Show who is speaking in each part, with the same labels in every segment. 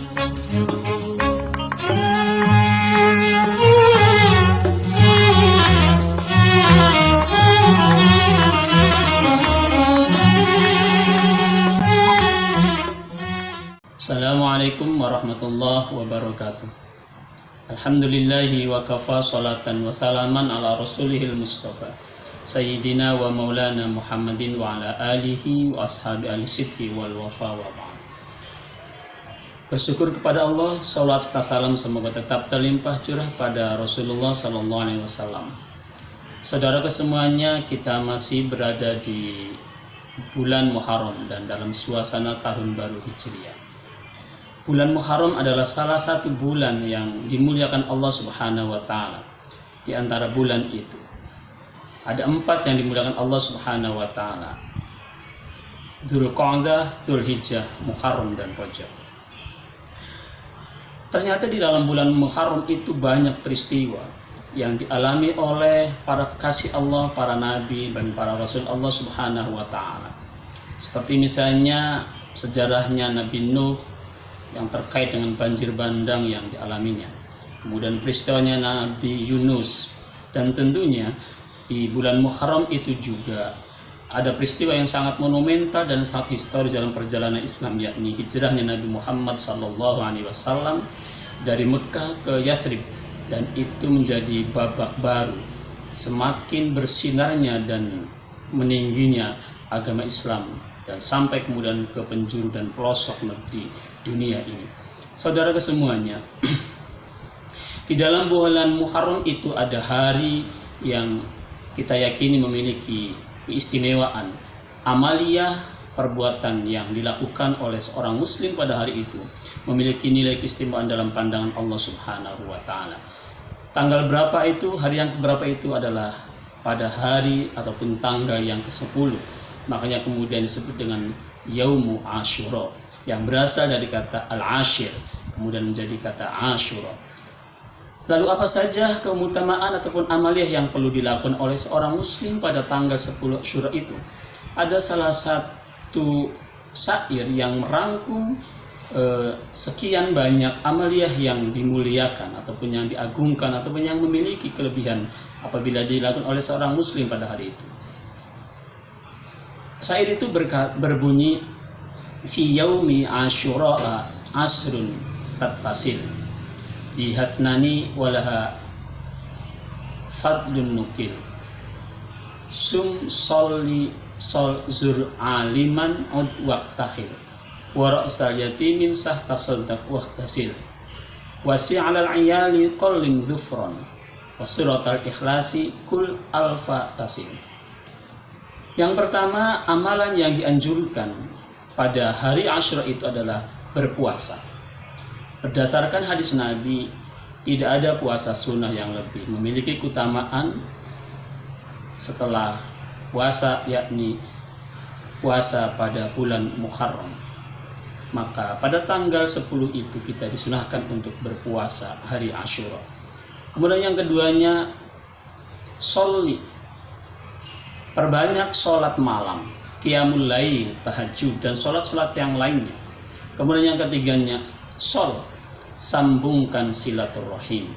Speaker 1: Assalamualaikum warahmatullahi wabarakatuh. Alhamdulillahi wa kafa salatan wa salaman ala rasulihil mustafa Sayyidina wa maulana Muhammadin wa ala alihi wa ashabi al-sidqi wal wafa wa ba'd. Bersyukur kepada Allah, salat serta salam semoga tetap terlimpah curah pada Rasulullah sallallahu alaihi wasallam. Saudara kesemuanya, kita masih berada di bulan Muharram dan dalam suasana tahun baru Hijriah. Bulan Muharram adalah salah satu bulan yang dimuliakan Allah Subhanahu wa Ta'ala. Di antara bulan itu ada 4 yang dimuliakan Allah Subhanahu wa Ta'ala: Dzulqa'dah, Dzulhijjah, Muharram, dan Rajab. Ternyata di dalam bulan Muharram itu banyak peristiwa yang dialami oleh para kekasih Allah, para nabi, dan para rasul Allah Subhanahu wa Ta'ala. Seperti misalnya sejarahnya Nabi Nuh yang terkait dengan banjir bandang yang dialaminya, kemudian peristiwanya Nabi Yunus, dan tentunya di bulan Muharram itu juga ada peristiwa yang sangat monumental dan sangat historis dalam perjalanan Islam, yakni hijrahnya Nabi Muhammad SAW dari Mekah ke Yathrib, dan itu menjadi babak baru, semakin bersinarnya dan meningginya agama Islam dan sampai kemudian ke penjuru dan pelosok negeri dunia ini. Saudara kesemuanya, di dalam bulan Muharram itu ada hari yang kita yakini memiliki keistimewaan. Amaliyah, perbuatan yang dilakukan oleh seorang muslim pada hari itu memiliki nilai keistimewaan dalam pandangan Allah Subhanahu wa Ta'ala. Tanggal berapa itu, hari yang berapa itu adalah pada hari ataupun tanggal yang ke-10. Makanya kemudian disebut dengan Yaumu Ashura, yang berasal dari kata al-ashir kemudian menjadi kata Ashura. Lalu apa saja keutamaan ataupun amaliyah yang perlu dilakukan oleh seorang muslim pada tanggal 10 Ashura itu? Ada salah satu syair yang merangkum sekian banyak amaliyah yang dimuliakan ataupun yang diagungkan ataupun yang memiliki kelebihan apabila dilakukan oleh seorang muslim pada hari itu. Syair itu berbunyi, fi yaumi asyura asrun tattasil bihathnani walaha fadlun nukil sum solli sol zur aliman ud waqtakhil wa ra'sal yatimin sah tasaddaq waqtasil wasi' 'alal 'iyali qallim dhufran wa suratal ikhlasi kul alfa tasil. Yang pertama, amalan yang dianjurkan pada hari Asyura itu adalah berpuasa. Berdasarkan hadis Nabi, tidak ada puasa sunnah yang lebih memiliki keutamaan setelah puasa, yakni puasa pada bulan Muharram. Maka pada tanggal 10 itu kita disunahkan untuk berpuasa hari Asyura. Kemudian yang keduanya, sholli, perbanyak sholat malam, qiyamul lail, tahajud, dan sholat-sholat yang lainnya. Kemudian yang ketiganya, sambungkan silaturahim.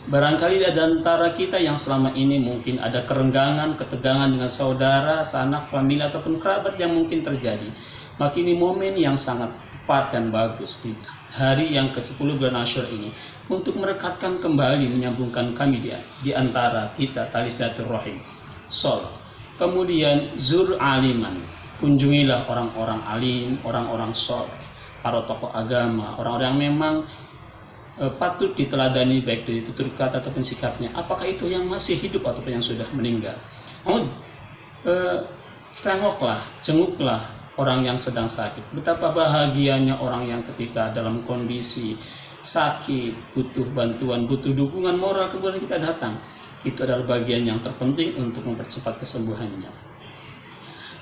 Speaker 1: Barangkali di antara kita yang selama ini mungkin ada kerenggangan, ketegangan dengan saudara, sanak, famili, ataupun kerabat yang mungkin terjadi. Maka ini momen yang sangat tepat dan bagus di hari yang ke-10 bulan Asyura ini untuk merekatkan kembali, menyambungkan kami di antara kita tali silaturahim. Kemudian zur aliman, kunjungilah orang-orang alim, orang-orang soleh, para tokoh agama, orang-orang yang memang patut diteladani baik dari tutur kata ataupun sikapnya, apakah itu yang masih hidup ataupun yang sudah meninggal. Namun tengoklah, jenguklah orang yang sedang sakit. Betapa bahagianya orang yang ketika dalam kondisi sakit, butuh bantuan, butuh dukungan moral, kemudian kita datang. Itu adalah bagian yang terpenting untuk mempercepat kesembuhannya.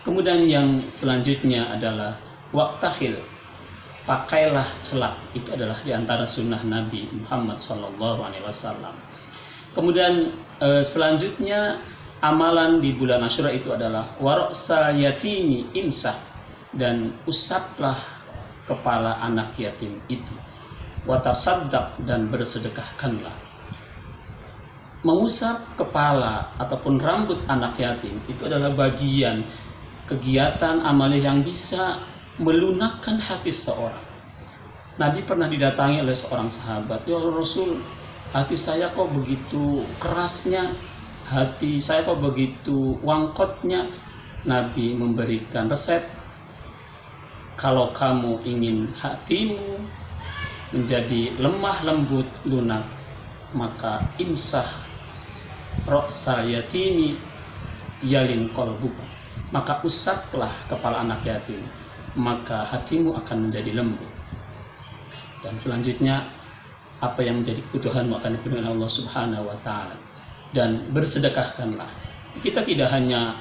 Speaker 1: Kemudian yang selanjutnya adalah waqtakhil, pakailah celak. Itu adalah diantara sunnah Nabi Muhammad SAW. Kemudian selanjutnya amalan di bulan Asyura itu adalah wara'sal yatimi imsah, dan usaplah kepala anak yatim itu. Watasaddaq, dan bersedekahkanlah. Mengusap kepala ataupun rambut anak yatim itu adalah bagian kegiatan amalia yang bisa melunakkan hati seseorang. Nabi pernah didatangi oleh seorang sahabat, "Ya Rasul, hati saya kok begitu kerasnya, hati saya kok begitu wangkotnya." Nabi memberikan resep, kalau kamu ingin hatimu menjadi lemah lembut lunak, maka imsah ra'sal yatimi yalin qalbuka, maka usaplah kepala anak yatim, maka hatimu akan menjadi lembut. Dan selanjutnya, apa yang menjadi kebutuhanmu akan dipenuhi oleh Allah Subhanahu wa Ta'ala. Dan bersedekahkanlah. Kita tidak hanya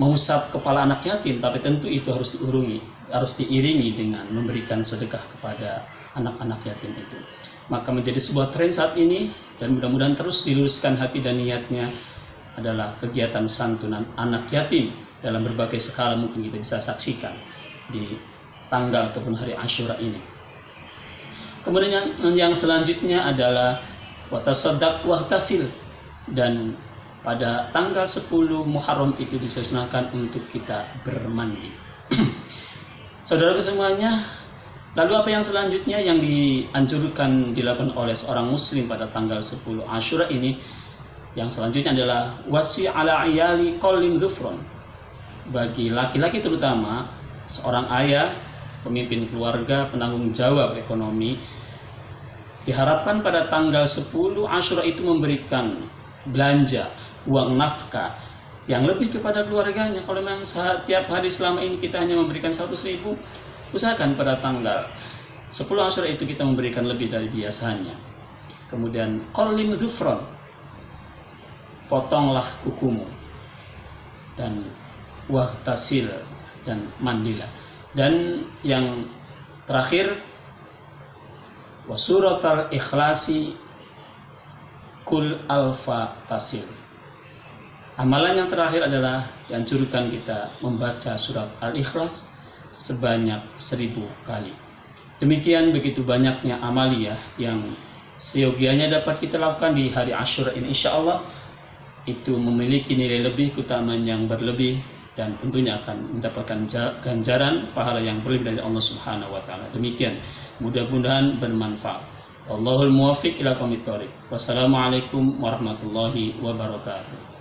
Speaker 1: mengusap kepala anak yatim, tapi tentu itu harus diiringi dengan memberikan sedekah kepada anak-anak yatim itu. Maka menjadi sebuah tren saat ini, dan mudah-mudahan terus diluruskan hati dan niatnya, adalah kegiatan santunan anak yatim dalam berbagai skala mungkin kita bisa saksikan di tanggal ataupun hari Asyura ini. Kemudian yang selanjutnya adalah watasaddaq wahtasil, dan pada tanggal 10 Muharram itu disunahkan untuk kita bermandi. Saudaraku semuanya, lalu apa yang selanjutnya yang dianjurkan dilakukan oleh seorang muslim pada tanggal 10 Asyura ini? Yang selanjutnya adalah wasi ala iyali qallim dhufron. Bagi laki-laki terutama, seorang ayah, pemimpin keluarga, penanggung jawab ekonomi, diharapkan pada tanggal 10 Asyura itu memberikan belanja, uang nafkah yang lebih kepada keluarganya. Kalau memang setiap hari selama ini kita hanya memberikan 100.000, usahakan pada tanggal 10 Asyura itu kita memberikan lebih dari biasanya. Kemudian qallim dhufron, potonglah kukumu, dan wahtasil, dan mandilah. Dan yang terakhir, wasuratal ikhlasi kul alfa tasil. Amalan yang terakhir adalah dianjurkan kita membaca surat Al-Ikhlas sebanyak 1000 kali. Demikian begitu banyaknya amalia yang seyogianya dapat kita lakukan di hari Asyura ini. Insya Allah itu memiliki nilai lebih, keutamaan yang berlebih, dan tentunya akan mendapatkan ganjaran pahala yang berlebih dari Allah Subhanahu wa Ta'ala. Demikian, mudah-mudahan bermanfaat. Wallahul muwaffiq ila aqwamit thoriq. Wassalamualaikum warahmatullahi wabarakatuh.